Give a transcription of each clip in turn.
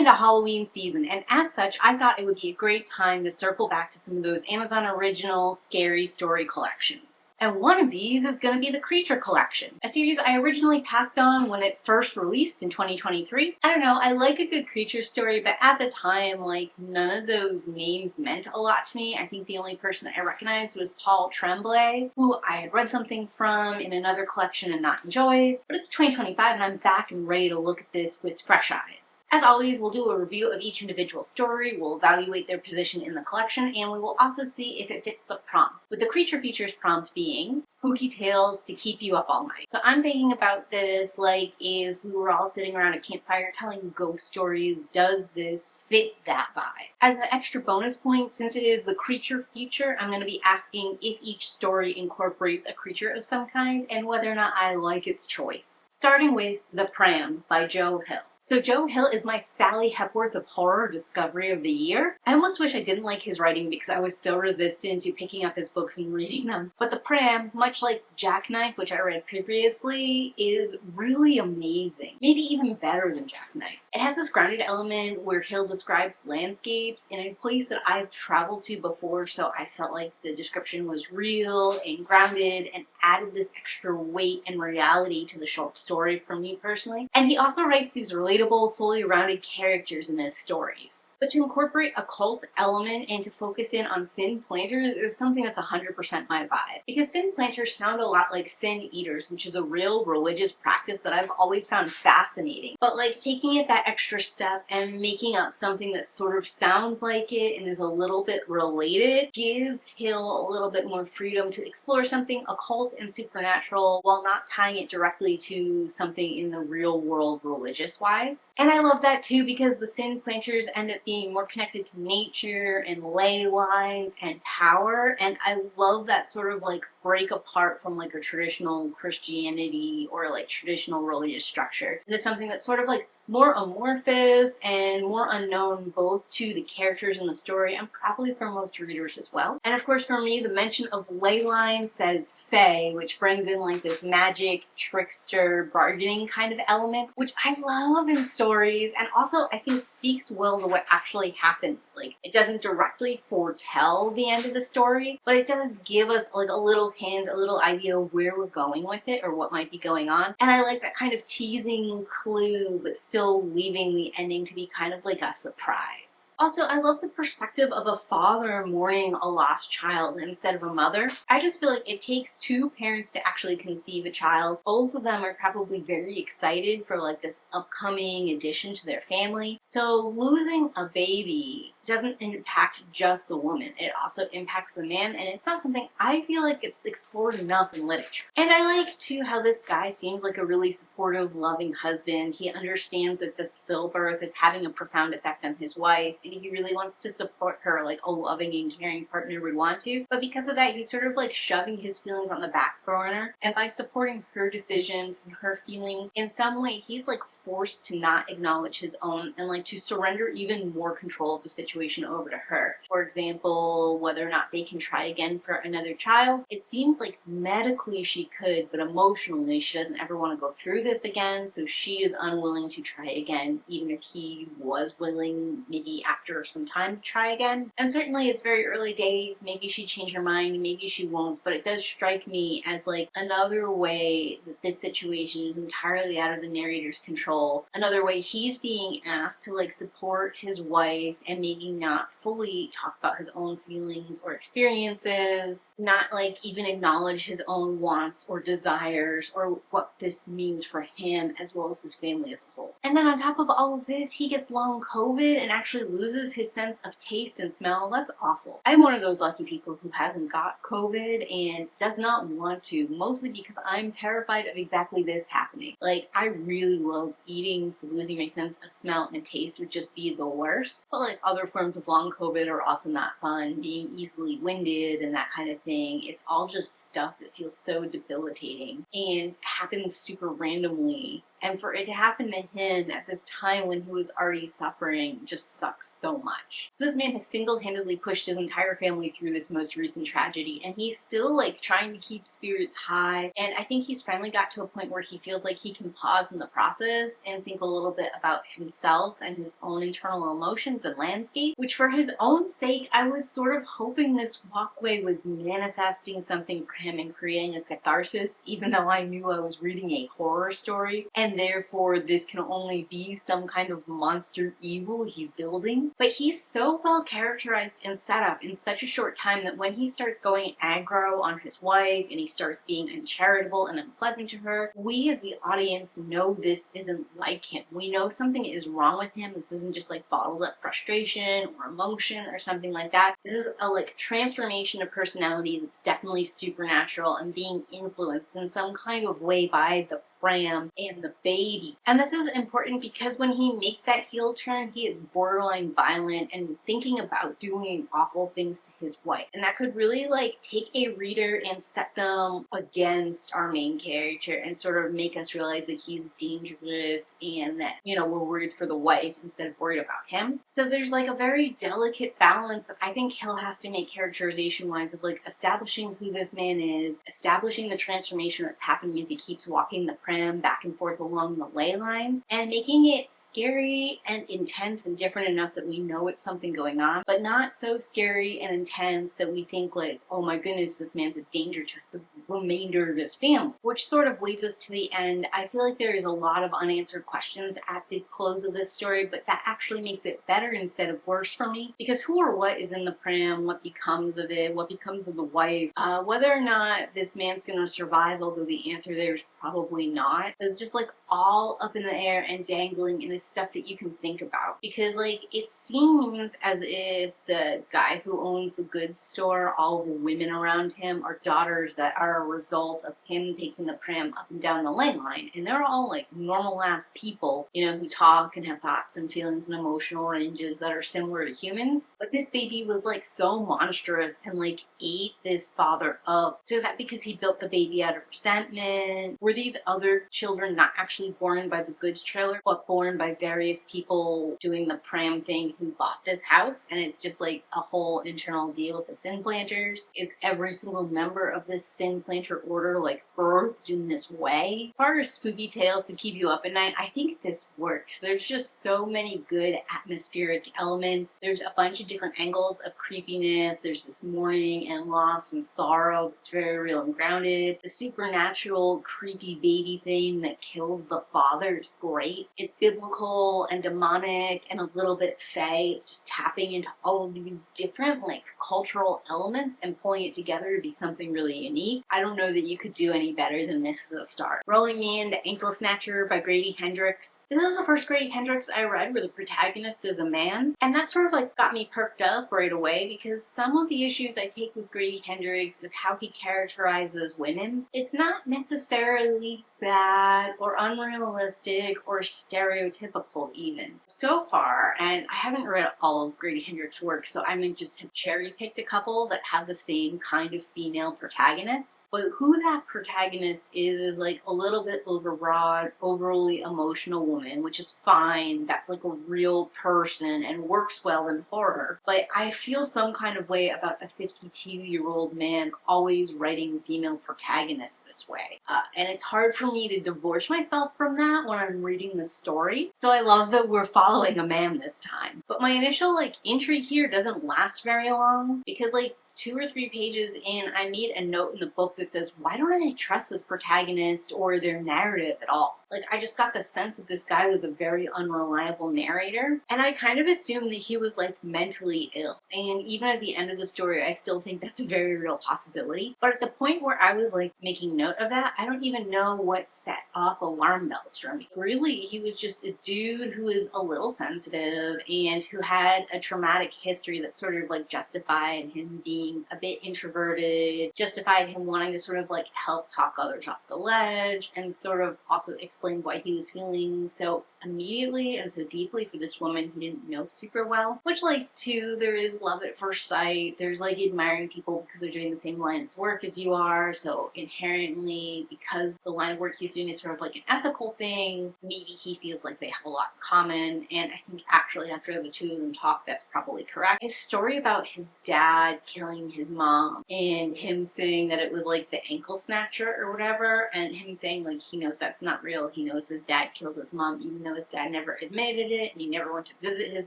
into Halloween season, and as such, I thought it would be a great time to circle back to some of those Amazon original scary story collections. And one of these is going to be the Creature Collection, a series I originally passed on when it first released in 2023. I don't know, I like a good creature story, but at the time, like, none of those names meant a lot to me. I think the only person I recognized was Paul Tremblay, who I had read something from in another collection and not enjoyed. But it's 2025 and I'm back and ready to look at this with fresh eyes. As always, we'll do a review of each individual story, we'll evaluate their position in the collection, and we will also see if it fits the prompt, with the creature features prompt being spooky tales to keep you up all night. So I'm thinking about this like if we were all sitting around a campfire telling ghost stories, does this fit that vibe? As an extra bonus point, since it is the creature feature, I'm going to be asking if each story incorporates a creature of some kind and whether or not I like its choice. Starting with The Pram by Joe Hill. So Joe Hill is my Sally Hepworth of horror discovery of the year. I almost wish I didn't like his writing because I was so resistant to picking up his books and reading them. But The Pram, much like Jackknife, which I read previously, is really amazing. Maybe even better than Jackknife. It has this grounded element where Hill describes landscapes in a place that I've traveled to before, so I felt like the description was real and grounded and added this extra weight and reality to the short story for me personally. And he also writes these relatable, fully rounded characters in his stories. But to incorporate a cult element and to focus in on sin planters is something that's 100% my vibe. Because sin planters sound a lot like sin eaters, which is a real religious practice that I've always found fascinating. But like taking it that extra step and making up something that sort of sounds like it and is a little bit related gives Hill a little bit more freedom to explore something occult and supernatural while not tying it directly to something in the real world religious-wise. And I love that too because the sin planters end up being more connected to nature and ley lines and power, and I love that sort of like break apart from like a traditional Christianity or like traditional religious structure into something that's sort of like more amorphous and more unknown both to the characters in the story and probably for most readers as well. And of course for me, the mention of ley lines says fae, which brings in like this magic, trickster, bargaining kind of element, which I love in stories and also I think speaks well to what actually happens. Like it doesn't directly foretell the end of the story, but it does give us like a little hint, a little idea of where we're going with it or what might be going on. And I like that kind of teasing clue, but still leaving the ending to be kind of like a surprise. Also, I love the perspective of a father mourning a lost child instead of a mother. I just feel like it takes two parents to actually conceive a child. Both of them are probably very excited for like this upcoming addition to their family. So losing a baby doesn't impact just the woman, it also impacts the man, and it's not something I feel like it's explored enough in literature. And I like too how this guy seems like a really supportive, loving husband. He understands that the stillbirth is having a profound effect on his wife, and he really wants to support her like a loving and caring partner would want to, but because of that he's sort of like shoving his feelings on the back burner, and by supporting her decisions and her feelings in some way he's like forced to not acknowledge his own and like to surrender even more control of the situation over to her. For example, whether or not they can try again for another child. It seems like medically she could, but emotionally she doesn't ever want to go through this again, so she is unwilling to try again, even if he was willing maybe after some time to try again. And certainly it's very early days, maybe she'd change her mind, maybe she won't, but it does strike me as like another way that this situation is entirely out of the narrator's control. Another way he's being asked to like support his wife and maybe not fully talk about his own feelings or experiences, not like even acknowledge his own wants or desires or what this means for him as well as his family as a whole. And then on top of all of this, he gets long COVID and actually loses his sense of taste and smell. That's awful. I'm one of those lucky people who hasn't got COVID and does not want to, mostly because I'm terrified of exactly this happening. Like, I really love eating, so losing my sense of smell and taste would just be the worst. But like other forms of long COVID are also not fun, being easily winded and that kind of thing. It's all just stuff that feels so debilitating and happens super randomly And for it to happen to him at this time when he was already suffering just sucks so much. So this man has single-handedly pushed his entire family through this most recent tragedy, and he's still like trying to keep spirits high. And I think he's finally got to a point where he feels like he can pause in the process and think a little bit about himself and his own internal emotions and landscape, which for his own sake, I was sort of hoping this walkway was manifesting something for him and creating a catharsis, even though I knew I was reading a horror story, and therefore this can only be some kind of monster evil he's building. But he's so well characterized and set up in such a short time that when he starts going aggro on his wife and he starts being uncharitable and unpleasant to her, we as the audience know this isn't like him. We know something is wrong with him. This isn't just like bottled up frustration or emotion or something like that. This is a like transformation of personality that's definitely supernatural and being influenced in some kind of way by the Pram and the baby. And this is important because when he makes that heel turn, he is borderline violent and thinking about doing awful things to his wife. And that could really like take a reader and set them against our main character and sort of make us realize that he's dangerous and that, you know, we're worried for the wife instead of worried about him. So there's like a very delicate balance I think Hill has to make characterization-wise of like establishing who this man is, establishing the transformation that's happening as he keeps walking the Pram back and forth along the ley lines, and making it scary and intense and different enough that we know it's something going on, but not so scary and intense that we think like, oh my goodness, this man's a danger to the remainder of his family. Which sort of leads us to the end. I feel like there is a lot of unanswered questions at the close of this story, but that actually makes it better instead of worse for me, because who or what is in the Pram, what becomes of it, what becomes of the wife, whether or not this man's gonna survive, although the answer there is probably not. It's just like all up in the air and dangling, and it's stuff that you can think about. Because like it seems as if the guy who owns the goods store, all the women around him are daughters that are a result of him taking the Pram up and down the ley line. And they're all like normal ass people, you know, who talk and have thoughts and feelings and emotional ranges that are similar to humans. But this baby was like so monstrous and like ate this father up. So is that because he built the baby out of resentment? Were these other children not actually born by the goods trailer, but born by various people doing the Pram thing who bought this house? And it's just like a whole internal deal with the sin planters. Is every single member of this sin planter order like birthed in this way? As far as spooky tales to keep you up at night, I think this works. There's just so many good atmospheric elements. There's a bunch of different angles of creepiness. There's this mourning and loss and sorrow that's very real and grounded. The supernatural creepy baby thing that kills the father is great. It's biblical and demonic and a little bit fae. It's just tapping into all of these different like cultural elements and pulling it together to be something really unique. I don't know that you could do any better than this as a start. Rolling me into Ankle Snatcher by Grady Hendricks. This is the first Grady Hendricks I read where the protagonist is a man, and that sort of like got me perked up right away, because some of the issues I take with Grady Hendricks is how he characterizes women. It's not necessarily bad or unrealistic or stereotypical even. So far, and I haven't read all of Grady Hendricks' work, so I may just have cherry-picked a couple that have the same kind of female protagonists, but who that protagonist is like a little bit overwrought, overly emotional woman, which is fine. That's like a real person and works well in horror, but I feel some kind of way about a 52-year-old man always writing female protagonists this way. And it's hard for me to divorce myself from that when I'm reading the story. So I love that we're following a man this time. But my initial like intrigue here doesn't last very long, because like 2 or 3 pages in, I made a note in the book that says, why don't I trust this protagonist or their narrative at all? Like, I just got the sense that this guy was a very unreliable narrator, and I kind of assumed that he was, like, mentally ill. And even at the end of the story, I still think that's a very real possibility. But at the point where I was, like, making note of that, I don't even know what set off alarm bells for me. Really, he was just a dude who is a little sensitive and who had a traumatic history that sort of, like, justified him being a bit introverted, justified him wanting to sort of, like, help talk others off the ledge, and sort of also explain explained why he was feeling so immediately and so deeply for this woman he didn't know super well. Which, like, too, there is love at first sight. There's, like, admiring people because they're doing the same line of work as you are, so inherently, because the line of work he's doing is sort of like an ethical thing, maybe he feels like they have a lot in common, and I think actually after the two of them talk, that's probably correct. His story about his dad killing his mom, and him saying that it was like the ankle snatcher or whatever, and him saying like he knows that's not real, he knows his dad killed his mom, even though his dad never admitted it, and he never went to visit his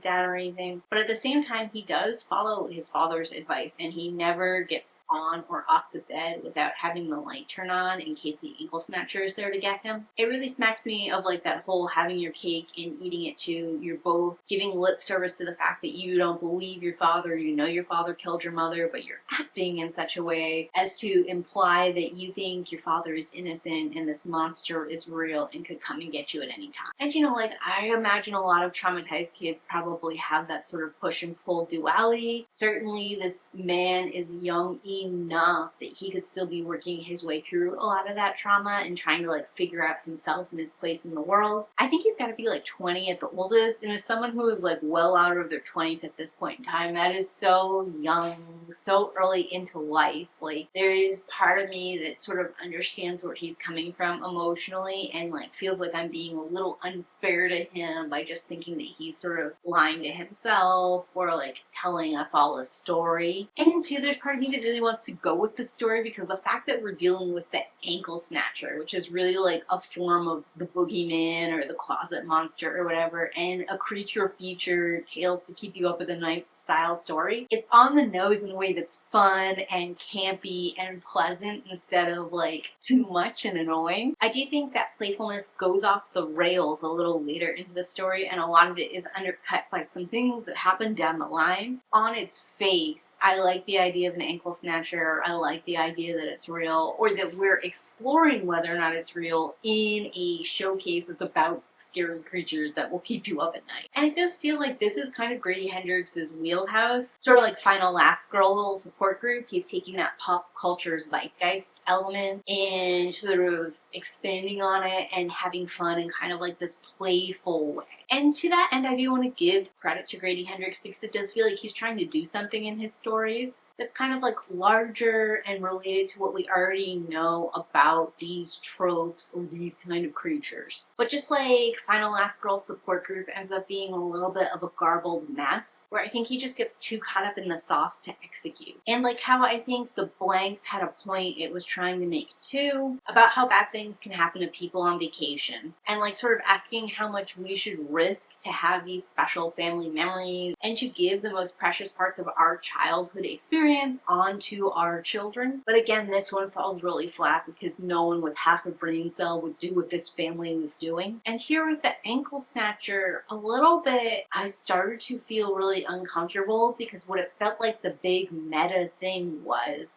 dad or anything. But at the same time, he does follow his father's advice, and he never gets on or off the bed without having the light turn on in case the ankle snatcher is there to get him. It really smacks me of like that whole having your cake and eating it too. You're both giving lip service to the fact that you don't believe your father, you know your father killed your mother, but you're acting in such a way as to imply that you think your father is innocent and this monster is real and could come and get you at any time. And you know, like, I imagine a lot of traumatized kids probably have that sort of push and pull duality. Certainly this man is young enough that he could still be working his way through a lot of that trauma and trying to like figure out himself and his place in the world. I think he's got to be like 20 at the oldest, and as someone who is like well out of their 20s at this point in time, that is so young, so early into life. Like, there is part of me that sort of understands where he's coming from emotionally and like feels like I'm being a little unfair to him by just thinking that he's sort of lying to himself or like telling us all a story. And two, there's part of me that really wants to go with the story because the fact that we're dealing with the ankle snatcher, which is really like a form of the boogeyman or the closet monster or whatever, and a creature feature tales to keep you up at the night style story, it's on the nose in a way that's fun and campy and pleasant instead of like too much and annoying. I do think that playfulness goes off the rails a little later into the story, and a lot of it is undercut by some things that happen down the line. On its face, I like the idea of an ankle snatcher. I like the idea that it's real, or that we're exploring whether or not it's real in a showcase that's about scary creatures that will keep you up at night. And it does feel like this is kind of Grady Hendricks' wheelhouse, sort of like Final Last Girl little support group. He's taking that pop culture zeitgeist element and sort of expanding on it and having fun in kind of like this playful way. And to that end, I do want to give credit to Grady Hendricks because it does feel like he's trying to do something in his stories that's kind of like larger and related to what we already know about these tropes or these kind of creatures. But just like Final Last Girl support group ends up being a little bit of a garbled mess where I think he just gets too caught up in the sauce to execute. And like how I think the blanks had a point it was trying to make too about how bad things can happen to people on vacation, and like sort of asking how much we should risk to have these special family memories and to give the most precious parts of our childhood experience onto our children. But again, this one falls really flat because no one with half a brain cell would do what this family was doing. And here with the ankle snatcher, a little bit I started to feel really uncomfortable because what it felt like the big meta thing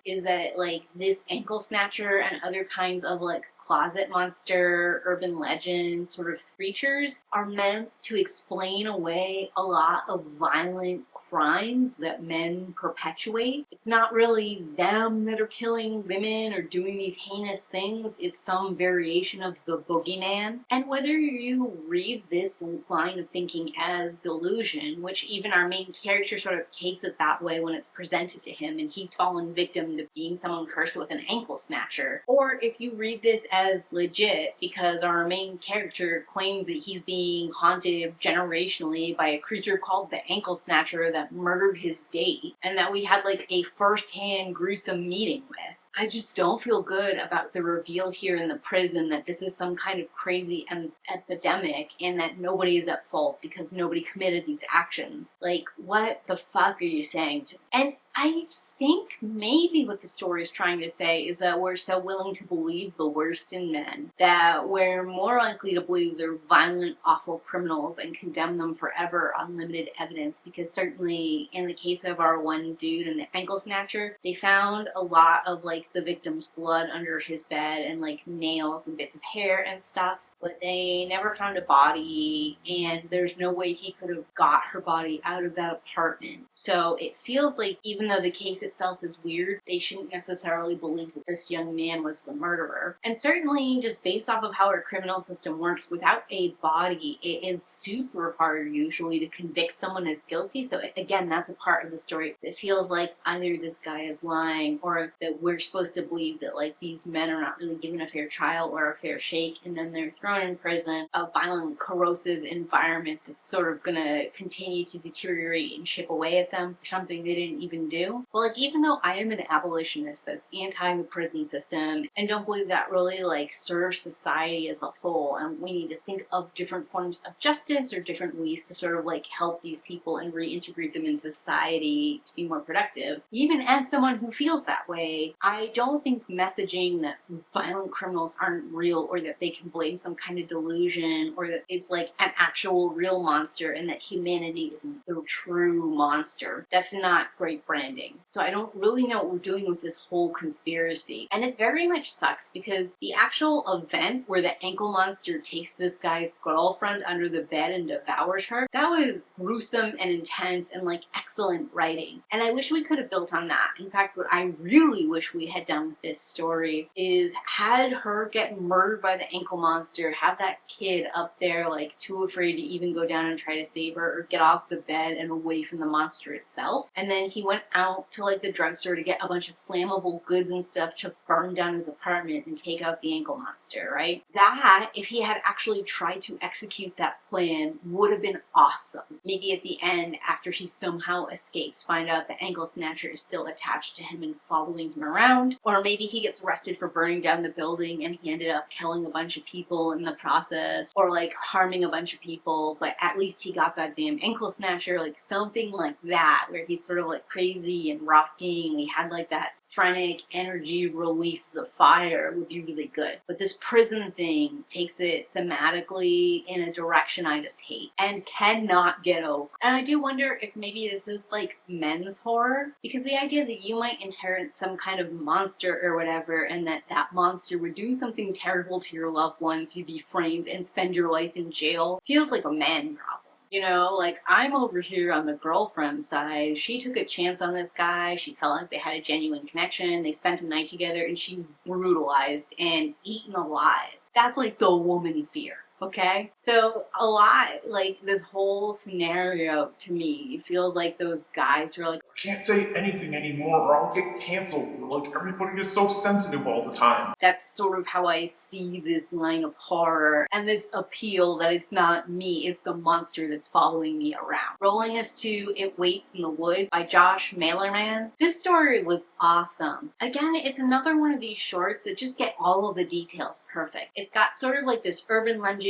is that like this ankle snatcher and other kinds of like closet monster, urban legend sort of creatures are meant to explain away a lot of violent crimes that men perpetuate. It's not really them that are killing women or doing these heinous things, it's some variation of the boogeyman. And whether you read this line of thinking as delusion, which even our main character sort of takes it that way when it's presented to him and he's fallen victim to being someone cursed with an ankle snatcher, or if you read this as legit because our main character claims that he's being haunted generationally by a creature called the ankle snatcher that murdered his date and that we had like a first-hand gruesome meeting with. I just don't feel good about the reveal here in the prison that this is some kind of crazy epidemic and that nobody is at fault because nobody committed these actions. Like, what the fuck are you saying to me? And I think maybe what the story is trying to say is that we're so willing to believe the worst in men that we're more likely to believe they're violent, awful criminals and condemn them forever on limited evidence, because certainly in the case of our one dude and the ankle snatcher, they found a lot of like like the victim's blood under his bed and like nails and bits of hair and stuff, but they never found a body, and there's no way he could have got her body out of that apartment. So it feels like even though the case itself is weird, they shouldn't necessarily believe that this young man was the murderer. And certainly just based off of how our criminal system works, without a body, it is super hard usually to convict someone as guilty. So again, that's a part of the story that feels like either this guy is lying or that we're supposed to believe that like these men are not really given a fair trial or a fair shake, and then they're thrown in prison, a violent, corrosive environment that's sort of gonna continue to deteriorate and chip away at them for something they didn't even do. But like, even though I am an abolitionist that's anti the prison system and don't believe that really like serves society as a whole, and we need to think of different forms of justice or different ways to sort of like help these people and reintegrate them in society to be more productive, even as someone who feels that way, I don't think messaging that violent criminals aren't real, or that they can blame some kind of delusion, or that it's like an actual real monster and that humanity isn't the true monster, that's not great branding. So I don't really know what we're doing with this whole conspiracy. And it very much sucks because the actual event where the ankle monster takes this guy's girlfriend under the bed and devours her, that was gruesome and intense and like excellent writing. And I wish we could have built on that. In fact, what I really wish we had done with this story is had her get murdered by the ankle monster, have that kid up there like too afraid to even go down and try to save her or get off the bed and away from the monster itself. And then he went out to like the drugstore to get a bunch of flammable goods and stuff to burn down his apartment and take out the ankle monster, right? That, if he had actually tried to execute that plan, would have been awesome. Maybe at the end, after he somehow escapes, find out the ankle snatcher is still attached to him and following him around. Or maybe he gets arrested for burning down the building and he ended up killing a bunch of people in the process, or like harming a bunch of people, but at least he got that damn ankle snatcher, like something like that, where he's sort of like crazy and rocking. We had like that frantic energy release of the fire would be really good. But this prison thing takes it thematically in a direction I just hate and cannot get over. And I do wonder if maybe this is like men's horror, because the idea that you might inherit some kind of monster or whatever, and that monster would do something terrible to your loved ones, you'd be framed and spend your life in jail, feels like a man problem. You know, like, I'm over here on the girlfriend side. She took a chance on this guy. She felt like they had a genuine connection. They spent a night together and she was brutalized and eaten alive. That's like the woman fear. Okay? So a lot, like, this whole scenario to me feels like those guys who are like, I can't say anything anymore or I'll get canceled. Like, everybody is so sensitive all the time. That's sort of how I see this line of horror and this appeal that it's not me, it's the monster that's following me around. Rolling us to It Waits in the Wood by Josh Malerman. This story was awesome. Again, it's another one of these shorts that just get all of the details perfect. It's got sort of like this urban legend,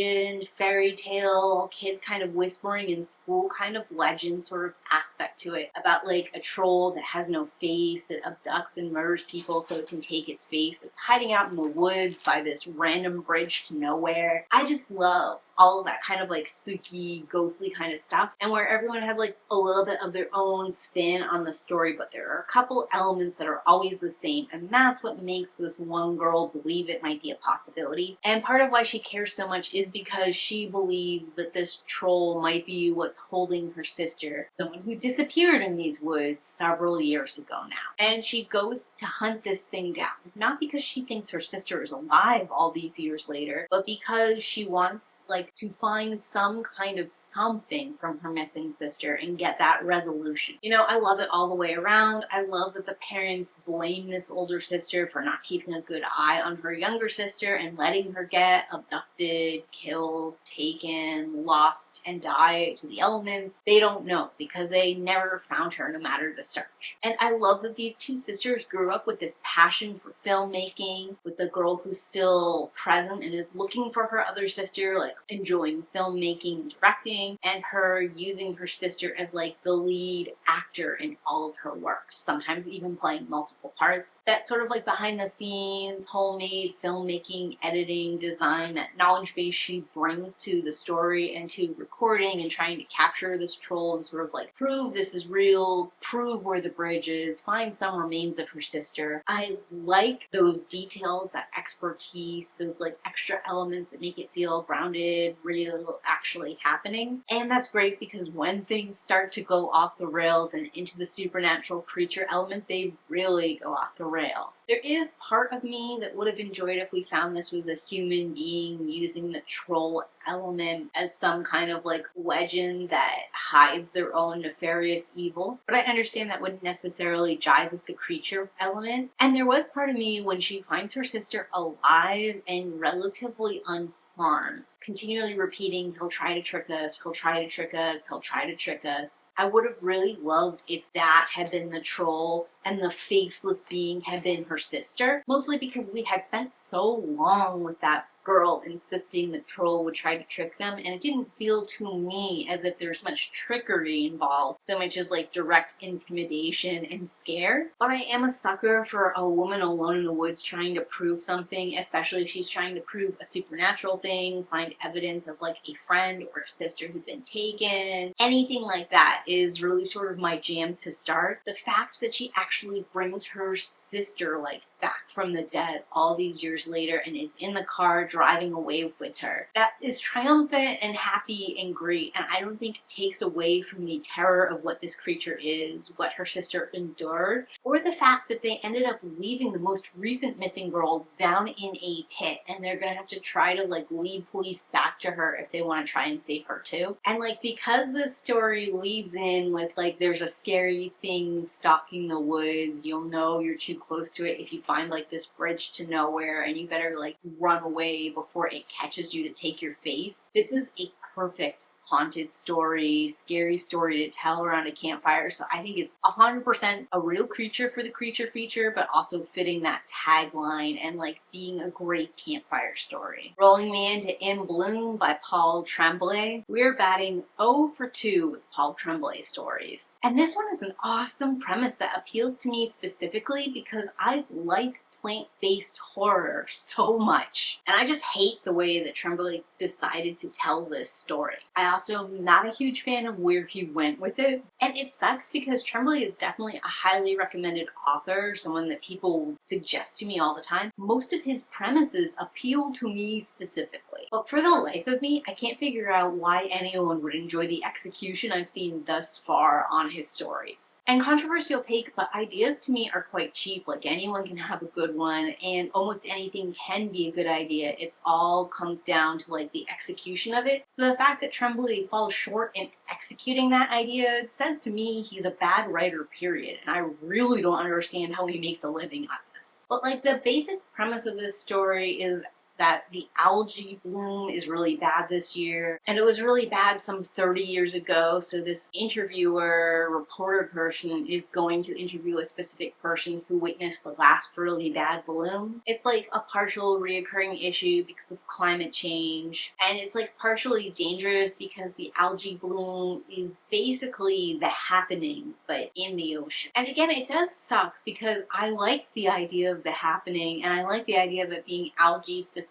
fairy tale, kids kind of whispering in school kind of legend sort of aspect to it, about like a troll that has no face that abducts and murders people so it can take its face. It's hiding out in the woods by this random bridge to nowhere. I just love all of that kind of like spooky, ghostly kind of stuff, and where everyone has like a little bit of their own spin on the story, but there are a couple elements that are always the same, and that's what makes this one girl believe it might be a possibility. And part of why she cares so much is because she believes that this troll might be what's holding her sister, someone who disappeared in these woods several years ago now. And she goes to hunt this thing down, not because she thinks her sister is alive all these years later, but because she wants like to find some kind of something from her missing sister and get that resolution. You know, I love it all the way around. I love that the parents blame this older sister for not keeping a good eye on her younger sister and letting her get abducted, killed, taken, lost, and die to the elements. They don't know because they never found her no matter the search. And I love that these two sisters grew up with this passion for filmmaking, with the girl who's still present and is looking for her other sister, like enjoying filmmaking and directing, and her using her sister as like the lead actor in all of her works, sometimes even playing multiple parts. That sort of like behind the scenes, homemade filmmaking, editing, design, that knowledge base she brings to the story and to recording and trying to capture this troll and sort of like prove this is real, prove where the bridge is, find some remains of her sister. I like those details, that expertise, those like extra elements that make it feel grounded, real, actually happening. And that's great because when things start to go off the rails and into the supernatural creature element, they really go off the rails. There is part of me that would have enjoyed if we found this was a human being using the troll element as some kind of like legend that hides their own nefarious evil, but I understand that wouldn't necessarily jive with the creature element. And there was part of me when she finds her sister alive and relatively unharmed, continually repeating, he'll try to trick us, he'll try to trick us, he'll try to trick us. I would have really loved if that had been the troll and the faceless being had been her sister, mostly because we had spent so long with that girl insisting the troll would try to trick them, and it didn't feel to me as if there's much trickery involved, so much as like direct intimidation and scare. But I am a sucker for a woman alone in the woods trying to prove something, especially if she's trying to prove a supernatural thing, find evidence of like a friend or a sister who'd been taken. Anything like that is really sort of my jam to start. The fact that she actually brings her sister like back from the dead all these years later and is in the car driving away with her, that is triumphant and happy and great, and I don't think it takes away from the terror of what this creature is, what her sister endured, or the fact that they ended up leaving the most recent missing girl down in a pit and they're gonna have to try to like lead police back to her if they want to try and save her too. And like because this story leads in with like there's a scary thing stalking the woods, you'll know you're too close to it if you find like this bridge to nowhere and you better like run away before it catches you to take your face. This is a perfect haunted story, scary story to tell around a campfire, so I think it's 100% a real creature for the creature feature, but also fitting that tagline and like being a great campfire story. Rolling me into In Bloom by Paul Tremblay. We're batting 0 for 2 with Paul Tremblay stories. And this one is an awesome premise that appeals to me specifically because I like plant-based horror so much. And I just hate the way that Tremblay decided to tell this story. I also am not a huge fan of where he went with it. And it sucks because Tremblay is definitely a highly recommended author, someone that people suggest to me all the time. Most of his premises appeal to me specifically. But for the life of me, I can't figure out why anyone would enjoy the execution I've seen thus far on his stories. And controversial take, but ideas to me are quite cheap. Like anyone can have a good one and almost anything can be a good idea. It's all comes down to like the execution of it. So the fact that Tremblay falls short in executing that idea, it says to me he's a bad writer, period. And I really don't understand how he makes a living at this. But like the basic premise of this story is that the algae bloom is really bad this year, and it was really bad some 30 years ago, so this interviewer, reporter person is going to interview a specific person who witnessed the last really bad bloom. It's like a partial reoccurring issue because of climate change, and it's like partially dangerous because the algae bloom is basically the happening, but in the ocean. And again, it does suck because I like the idea of the happening, and I like the idea of it being algae specifically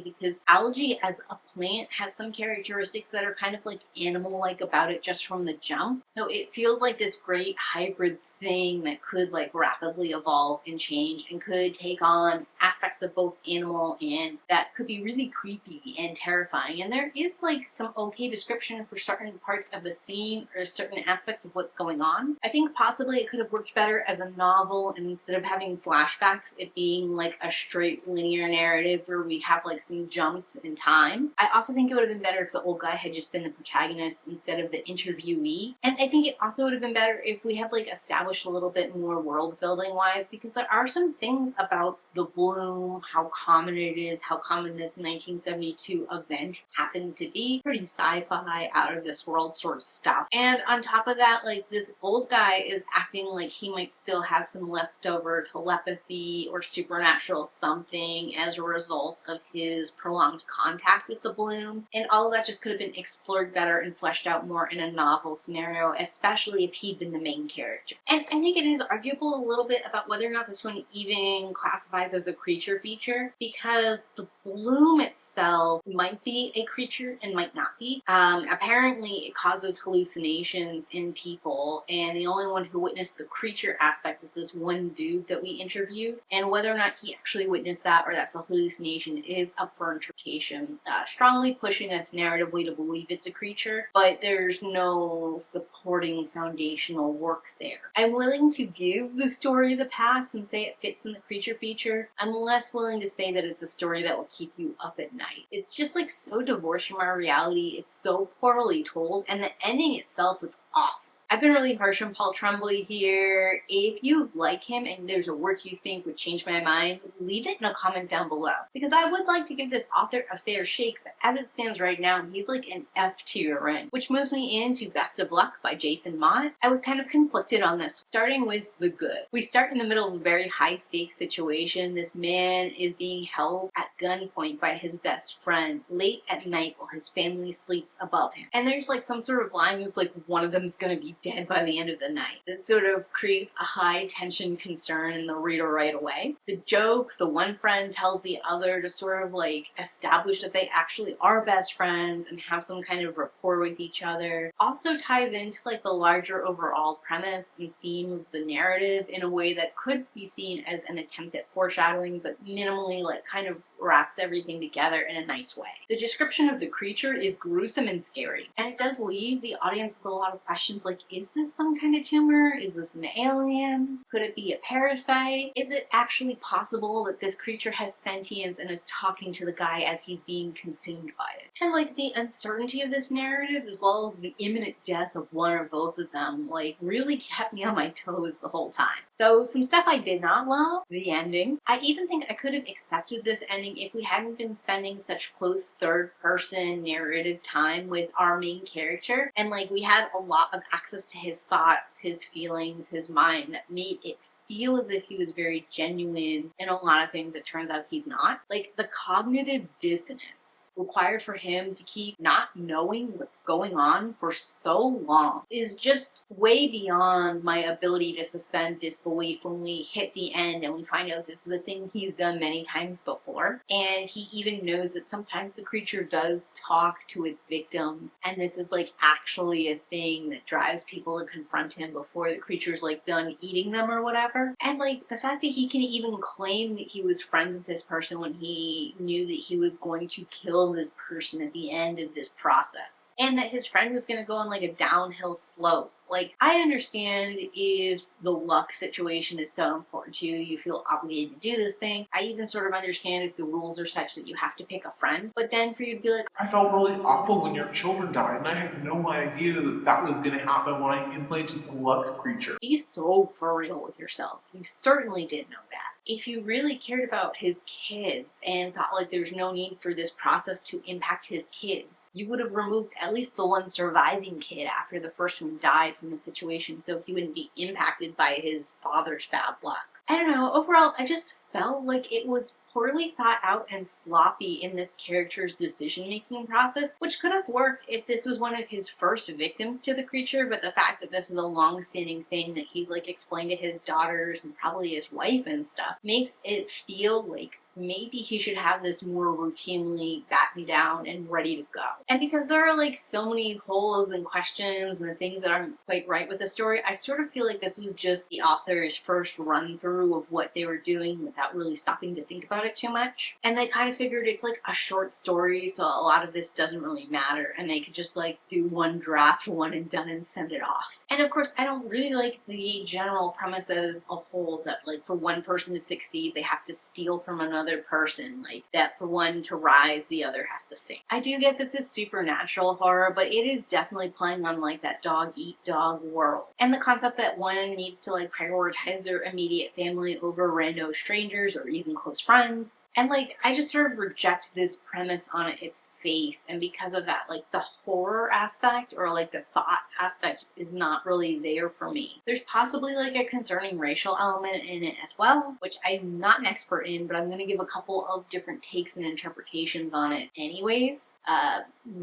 because algae as a plant has some characteristics that are kind of like animal-like about it just from the jump. So it feels like this great hybrid thing that could like rapidly evolve and change and could take on aspects of both animal and that could be really creepy and terrifying. And there is like some okay description for certain parts of the scene or certain aspects of what's going on. I think possibly it could have worked better as a novel, and instead of having flashbacks, it being like a straight linear narrative where we have like some jumps in time. I also think it would have been better if the old guy had just been the protagonist instead of the interviewee. And I think it also would have been better if we had like established a little bit more world building wise, because there are some things about the bloom, how common it is, how common this 1972 event happened to be. Pretty sci-fi, out of this world sort of stuff. And on top of that, like this old guy is acting like he might still have some leftover telepathy or supernatural something as a result of his prolonged contact with the bloom, and all of that just could have been explored better and fleshed out more in a novel scenario, especially if he'd been the main character. And I think it is arguable a little bit about whether or not this one even classifies as a creature feature, because the bloom itself might be a creature and might not be. Apparently it causes hallucinations in people, and the only one who witnessed the creature aspect is this one dude that we interviewed, and whether or not he actually witnessed that or that's a hallucination is up for interpretation, strongly pushing us narratively to believe it's a creature, but there's no supporting foundational work there. I'm willing to give the story the pass and say it fits in the creature feature. I'm less willing to say that it's a story that will keep you up at night. It's just like so divorced from our reality, it's so poorly told, and the ending itself is awful. I've been really harsh on Paul Tremblay here. If you like him and there's a work you think would change my mind, leave it in a comment down below. Because I would like to give this author a fair shake, but as it stands right now, he's like an F tier rank. Which moves me into Best of Luck by Jason Mott. I was kind of conflicted on this, starting with the good. We start in the middle of a very high stakes situation. This man is being held at gunpoint by his best friend late at night while his family sleeps above him. And there's like some sort of line that's like one of them's gonna be dead by the end of the night. That sort of creates a high tension concern in the reader right away. It's a joke. The one friend tells the other to sort of like establish that they actually are best friends and have some kind of rapport with each other. Also ties into like the larger overall premise and theme of the narrative in a way that could be seen as an attempt at foreshadowing, but minimally like kind of wraps everything together in a nice way. The description of the creature is gruesome and scary, and it does leave the audience with a lot of questions like, is this some kind of tumor? Is this an alien? Could it be a parasite? Is it actually possible that this creature has sentience and is talking to the guy as he's being consumed by it? And like the uncertainty of this narrative, as well as the imminent death of one or both of them, like really kept me on my toes the whole time. So some stuff I did not love, the ending. I even think I could have accepted this ending if we hadn't been spending such close third-person narrative time with our main character, and like we had a lot of access to his thoughts, his feelings, his mind that made it feel as if he was very genuine in a lot of things it turns out he's not. Like the cognitive dissonance required for him to keep not knowing what's going on for so long is just way beyond my ability to suspend disbelief when we hit the end and we find out this is a thing he's done many times before. And he even knows that sometimes the creature does talk to its victims, and this is like actually a thing that drives people to confront him before the creature's like done eating them or whatever. And like the fact that he can even claim that he was friends with this person when he knew that he was going to kill this person at the end of this process, and that his friend was going to go on like a downhill slope. Like, I understand if the luck situation is so important to you, you feel obligated to do this thing. I even sort of understand if the rules are such that you have to pick a friend. But then for you to be like, I felt really awful when your children died, and I had no idea that that was going to happen when I implanted the luck creature. be so for real with yourself. You certainly did know that. If you really cared about his kids and thought like there's no need for this process to impact his kids, you would have removed at least the one surviving kid after the first one died from the situation so he wouldn't be impacted by his father's bad luck. I don't know, overall I just felt like it was poorly thought out and sloppy in this character's decision-making process, which could have worked if this was one of his first victims to the creature, but the fact that this is a long-standing thing that he's like explained to his daughters and probably his wife and stuff makes it feel like maybe he should have this more routinely battened down and ready to go. And because there are like so many holes and questions and things that aren't quite right with the story, I sort of feel like this was just the author's first run through of what they were doing without really stopping to think about it too much. And they kind of figured it's like a short story, so a lot of this doesn't really matter, and they could just like do one draft, one and done, and send it off. And of course, I don't really like the general premise as a whole that like for one person to succeed, they have to steal from another person, like that for one to rise, the other has to sink. I do get this is supernatural horror, but it is definitely playing on like that dog eat dog world. And the concept that one needs to like prioritize their immediate family over rando strangers or even close friends. And like, I just sort of reject this premise on its face, and because of that, like the horror aspect or like the thought aspect is not really there for me. There's possibly like a concerning racial element in it as well, which I'm not an expert in, but I'm going to give a couple of different takes and interpretations on it anyways.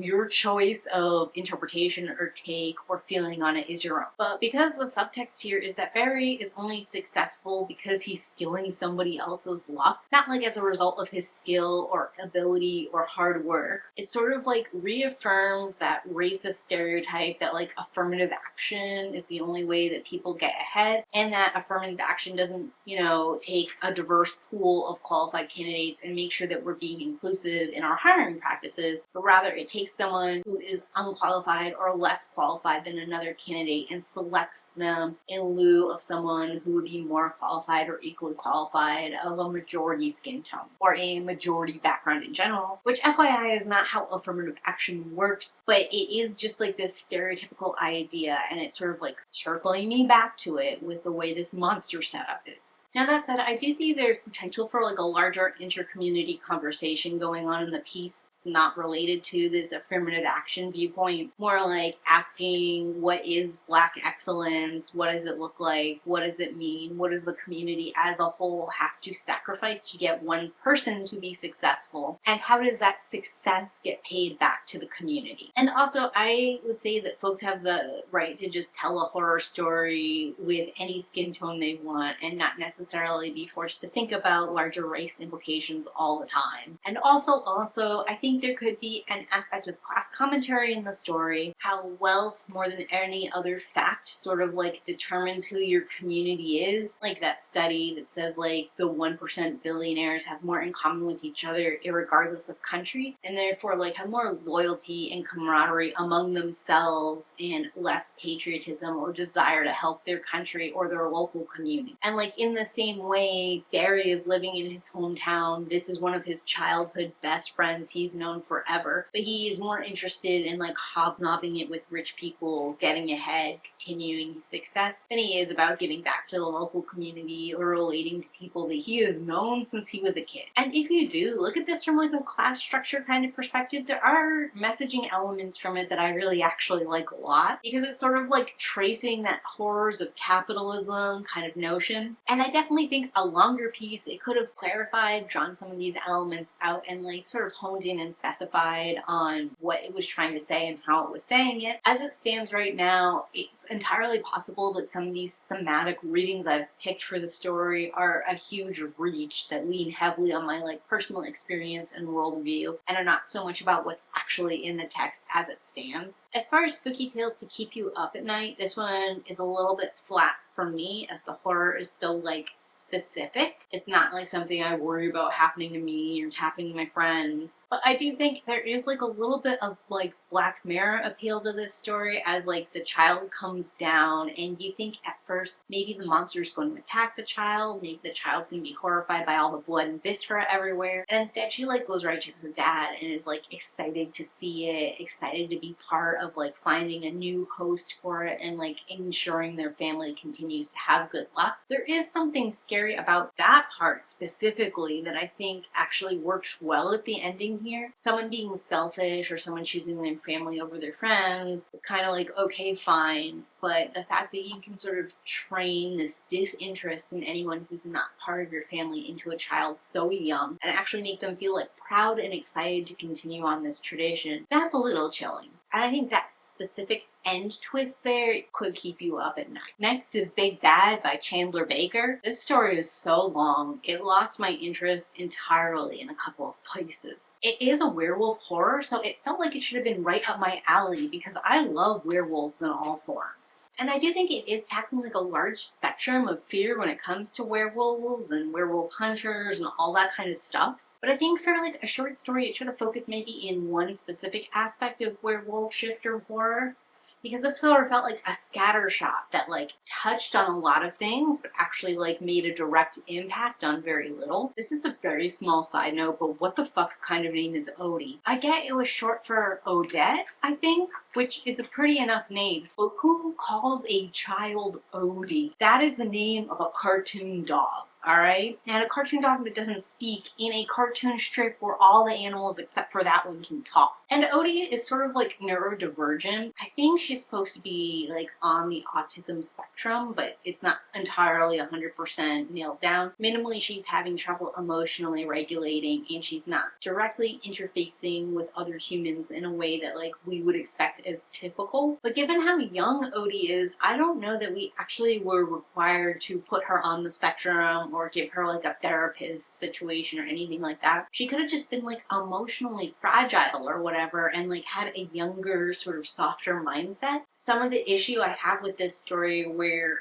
Your choice of interpretation or take or feeling on it is your own. But because the subtext here is that Barry is only successful because he's stealing somebody else's luck, not like as a result of his skill or ability or hard work, it sort of like reaffirms that racist stereotype that like affirmative action is the only way that people get ahead, and that affirmative action doesn't, you know, take a diverse pool of qualified candidates and make sure that we're being inclusive in our hiring practices, but rather it takes someone who is unqualified or less qualified than another candidate and selects them in lieu of someone who would be more qualified or equally qualified of a majority skin tone or a majority background in general, which FYI is not how affirmative action works, but it is just like this stereotypical idea, and it's sort of like circling me back to it with the way this monster setup is. Now that said, I do see there's potential for like a larger inter-community conversation going on in the piece. It's not related to this affirmative action viewpoint, more like asking what is Black excellence, what does it look like, what does it mean, what does the community as a whole have to sacrifice to get one person to be successful, and how does that success get paid back to the community. And also I would say that folks have the right to just tell a horror story with any skin tone they want and not necessarily be forced to think about larger race implications all the time. And also, I think there could be an aspect of class commentary in the story, how wealth, more than any other fact, sort of like determines who your community is. Like that study that says like the 1% billionaires have more in common with each other irregardless of country, and therefore like have more loyalty and camaraderie among themselves and less patriotism or desire to help their country or their local community. And like in the same way, Barry is living in his hometown. This is one of his childhood best friends he's known forever, but he is more interested in like hobnobbing it with rich people, getting ahead, continuing his success, than he is about giving back to the local community or relating to people that he has known since he was a kid. And if you do look at this from like a class structure kind of perspective, there are messaging elements from it that I really actually like a lot, because it's sort of like tracing that horrors of capitalism kind of notion. And I definitely think a longer piece, it could have clarified, drawn some of these elements out, and like sort of honed in and specified on what it was trying to say and how it was saying it. As it stands right now, it's entirely possible that some of these thematic readings I've picked for the story are a huge reach that lean heavily on my like personal experience and worldview, and are not so much about what's actually in the text as it stands. As far as spooky tales to keep you up at night, this one is a little bit flat for me, as the horror is so like specific. It's not like something I worry about happening to me or happening to my friends. But I do think there is like a little bit of like Black Mirror appeal to this story, as like the child comes down and you think at first maybe the monster's going to attack the child, maybe the child's going to be horrified by all the blood and viscera everywhere, and instead she like goes right to her dad and is like excited to see it, excited to be part of like finding a new host for it and like ensuring their family continues to have good luck. There is something scary about that part specifically that I think actually works well at the ending here. Someone being selfish or someone choosing their family over their friends is kind of like, okay, fine, but the fact that you can sort of train this disinterest in anyone who's not part of your family into a child so young and actually make them feel like proud and excited to continue on this tradition, that's a little chilling. And I think that specific end twist there could keep you up at night. Next is Big Bad by Chanler Baker. This story is so long, it lost my interest entirely in a couple of places. It is a werewolf horror, so it felt like it should have been right up my alley because I love werewolves in all forms. And I do think it is tackling like a large spectrum of fear when it comes to werewolves and werewolf hunters and all that kind of stuff. But I think for like a short story, it should have focused maybe in one specific aspect of werewolf shifter horror, because this sort of felt like a scattershot that like touched on a lot of things but actually like made a direct impact on very little. This is a very small side note, but what the fuck kind of name is Odie? I get it was short for Odette, I think, which is a pretty enough name, but who calls a child Odie? That is the name of a cartoon dog. alright? And a cartoon dog that doesn't speak in a cartoon strip where all the animals except for that one can talk. And Odie is sort of like neurodivergent. I think she's supposed to be like on the autism spectrum, but it's not entirely 100% nailed down. Minimally, she's having trouble emotionally regulating, and she's not directly interfacing with other humans in a way that like we would expect as typical. But given how young Odie is, I don't know that we actually were required to put her on the spectrum or give her like a therapist situation or anything like that. She could have just been like emotionally fragile or whatever and like had a younger sort of softer mindset. Some of the issue I have with this story where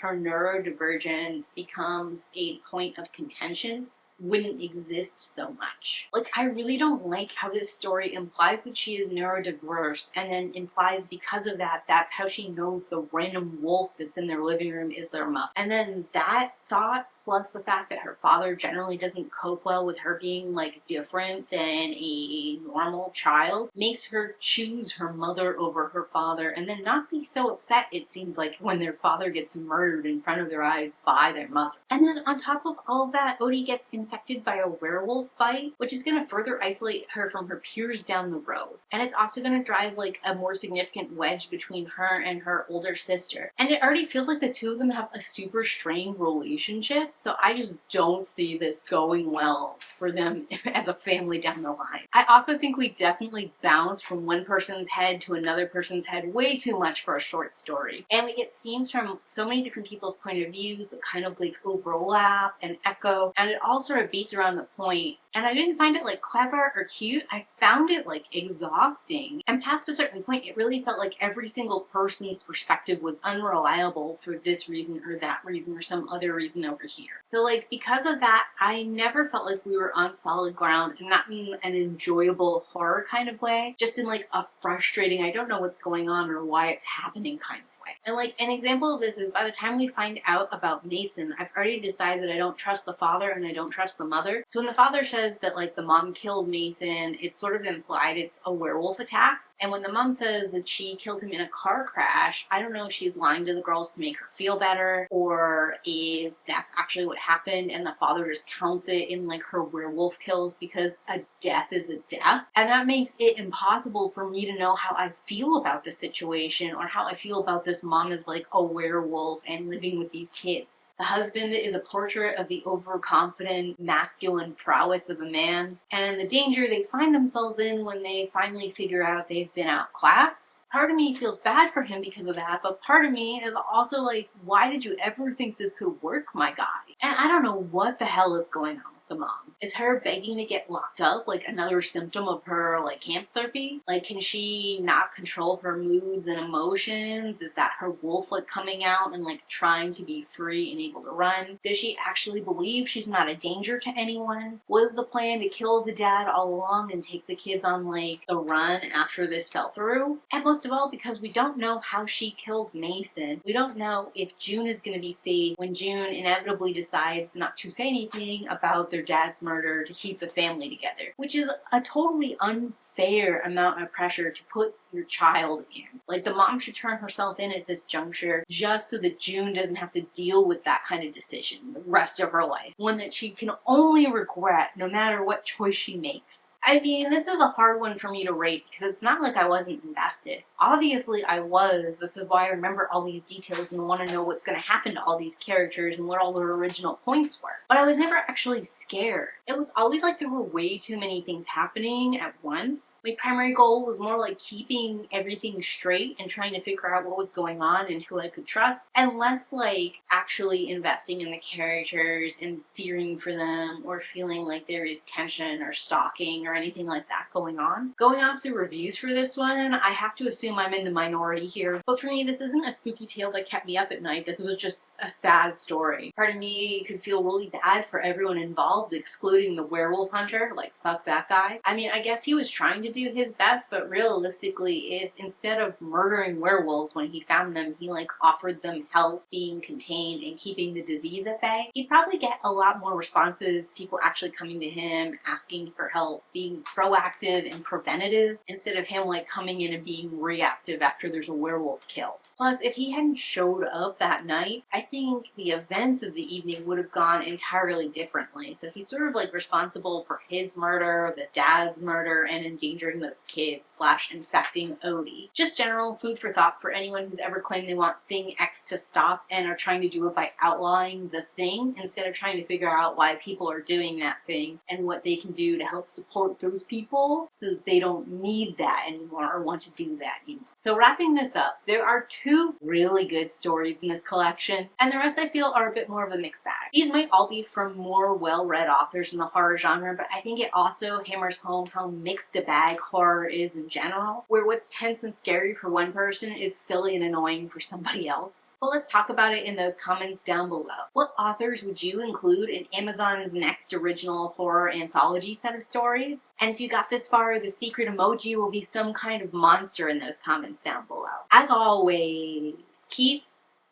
her neurodivergence becomes a point of contention wouldn't exist so much. Like, I really don't like how this story implies that she is neurodiverse and then implies because of that, that's how she knows the random wolf that's in their living room is their muff. And then that thought plus the fact that her father generally doesn't cope well with her being like different than a normal child makes her choose her mother over her father and then not be so upset, it seems like, when their father gets murdered in front of their eyes by their mother. And then on top of all of that, Odie gets infected by a werewolf bite, which is going to further isolate her from her peers down the road. And it's also going to drive like a more significant wedge between her and her older sister. And it already feels like the two of them have a super strained relationship. So I just don't see this going well for them as a family down the line. I also think we definitely bounce from one person's head to another person's head way too much for a short story. And we get scenes from so many different people's point of views that kind of like overlap and echo, and it all sort of beats around the point. And I didn't find it like clever or cute. I found it like exhausting. And past a certain point, it really felt like every single person's perspective was unreliable for this reason or that reason or some other reason over here. So like because of that, I never felt like we were on solid ground, and not in an enjoyable horror kind of way, just in like a frustrating, I don't know what's going on or why it's happening kind of way. And like an example of this is by the time we find out about Mason, I've already decided that I don't trust the father and I don't trust the mother. So when the father says that like the mom killed Mason, it's sort of implied it's a werewolf attack. And when the mom says that she killed him in a car crash, I don't know if she's lying to the girls to make her feel better or if that's actually what happened and the father just counts it in like her werewolf kills because a death is a death. And that makes it impossible for me to know how I feel about the situation or how I feel about this mom as like a werewolf and living with these kids. The husband is a portrait of the overconfident masculine prowess of a man and the danger they find themselves in when they finally figure out they've been outclassed. Part of me feels bad for him because of that, but part of me is also like, why did you ever think this could work, my guy? And I don't know what the hell is going on with the mom. Is her begging to get locked up like another symptom of her like camp therapy? Like, can she not control her moods and emotions? Is that her wolf like coming out and like trying to be free and able to run? Does she actually believe she's not a danger to anyone? Was the plan to kill the dad all along and take the kids on like the run after this fell through? And most of all, because we don't know how she killed Mason, we don't know if June is going to be saved when June inevitably decides not to say anything about their dad's murder to keep the family together, which is a totally unfair amount of pressure to put your child in. Like, the mom should turn herself in at this juncture just so that June doesn't have to deal with that kind of decision the rest of her life, one that she can only regret no matter what choice she makes. I mean, this is a hard one for me to rate because it's not like I wasn't invested. Obviously I was. This is why I remember all these details and want to know what's going to happen to all these characters and what all their original points were. But I was never actually scared. It was always like there were way too many things happening at once. My primary goal was more like keeping everything straight and trying to figure out what was going on and who I could trust, and less like actually investing in the characters and fearing for them or feeling like there is tension or stalking or anything like that going on. Going off the reviews for this one, I have to assume I'm in the minority here, but for me this isn't a spooky tale that kept me up at night. This was just a sad story. Part of me could feel really bad for everyone involved, excluding including the werewolf hunter, like fuck that guy. I mean, I guess he was trying to do his best, but realistically, if instead of murdering werewolves when he found them, he like offered them help being contained and keeping the disease at bay, he'd probably get a lot more responses, people actually coming to him, asking for help, being proactive and preventative, instead of him like coming in and being reactive after there's a werewolf killed. Plus, if he hadn't showed up that night, I think the events of the evening would have gone entirely differently. So he's sort of like responsible for his murder, the dad's murder, and endangering those kids / infecting Odie. Just general food for thought for anyone who's ever claimed they want thing X to stop and are trying to do it by outlawing the thing instead of trying to figure out why people are doing that thing and what they can do to help support those people so that they don't need that anymore or want to do that anymore. So wrapping this up, there are 2 really good stories in this collection, and the rest I feel are a bit more of a mixed bag. These might all be from more well-read authors in the horror genre, but I think it also hammers home how mixed a bag horror is in general, where what's tense and scary for one person is silly and annoying for somebody else. But let's talk about it in those comments down below. What authors would you include in Amazon's next original horror anthology set of stories? And if you got this far, the secret emoji will be some kind of monster in those comments down below. As always, keep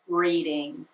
reading.